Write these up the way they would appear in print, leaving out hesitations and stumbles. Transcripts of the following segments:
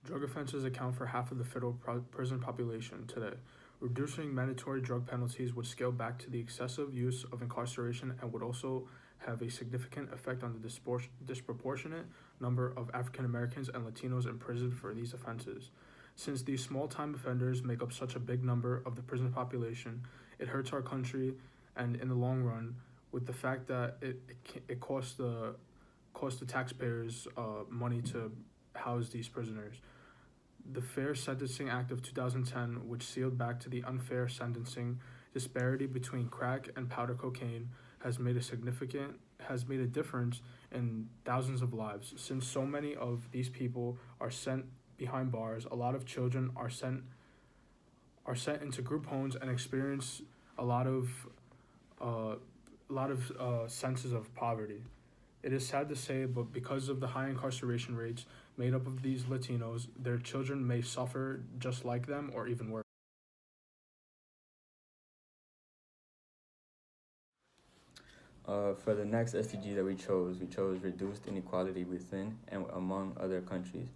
Drug offenses account for half of the federal prison population today. Reducing mandatory drug penalties would scale back to the excessive use of incarceration and would also have a significant effect on the disproportionate number of African Americans and Latinos imprisoned for these offenses. Since these small time offenders make up such a big number of the prison population, it hurts our country and in the long run, with the fact that it costs the taxpayers money to house these prisoners. The Fair Sentencing Act of 2010, which sealed back to the unfair sentencing disparity between crack and powder cocaine, has made a difference in thousands of lives. Since so many of these people are sent behind bars, a lot of children are sent into group homes and experience a lot of senses of poverty. It is sad to say, but because of the high incarceration rates made up of these Latinos, their children may suffer just like them or even worse. For the next SDG that we chose reduced inequality within and among other countries.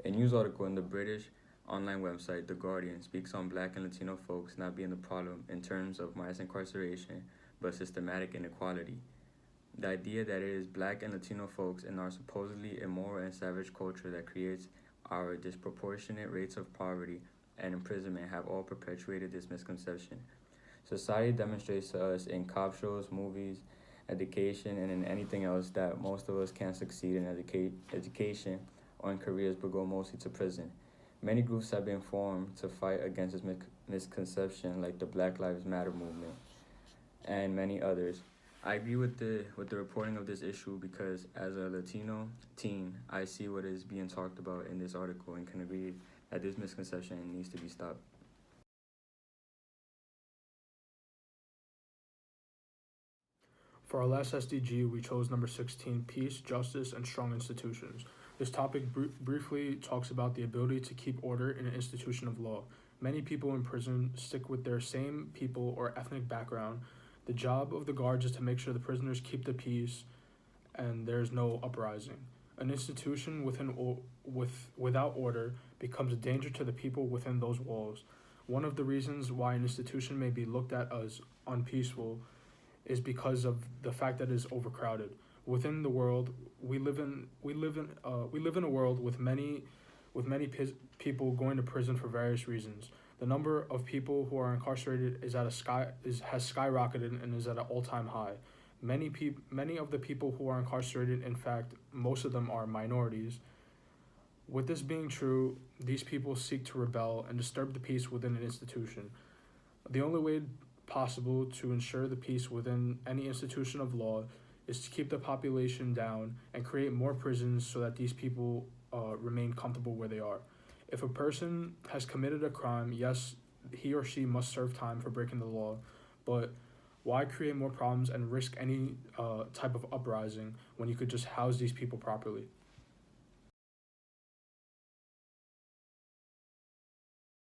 A news article in the British online website The Guardian speaks on Black and Latino folks not being the problem in terms of mass incarceration, but systematic inequality. The idea that it is Black and Latino folks in our supposedly immoral and savage culture that creates our disproportionate rates of poverty and imprisonment have all perpetuated this misconception. Society demonstrates to us in cop shows, movies, education, and in anything else that most of us can't succeed in education or in careers but go mostly to prison. Many groups have been formed to fight against this misconception, like the Black Lives Matter movement and many others. I agree with the reporting of this issue because as a Latino teen, I see what is being talked about in this article and can agree that this misconception needs to be stopped. For our last SDG, we chose number 16, peace, justice, and strong institutions. This topic briefly talks about the ability to keep order in an institution of law. Many people in prison stick with their same people or ethnic background. The job of the guards is to make sure the prisoners keep the peace and there's no uprising. An institution without order becomes a danger to the people within those walls. One of the reasons why an institution may be looked at as unpeaceful is because of the fact that it is overcrowded. Within the world, we live in a world with people going to prison for various reasons. The number of people who are incarcerated has skyrocketed and is at an all-time high. Many of the people who are incarcerated, in fact, most of them are minorities. With this being true, these people seek to rebel and disturb the peace within an institution. The only way possible to ensure the peace within any institution of law is to keep the population down and create more prisons so that these people remain comfortable where they are. If a person has committed a crime, yes, he or she must serve time for breaking the law, but why create more problems and risk any type of uprising when you could just house these people properly?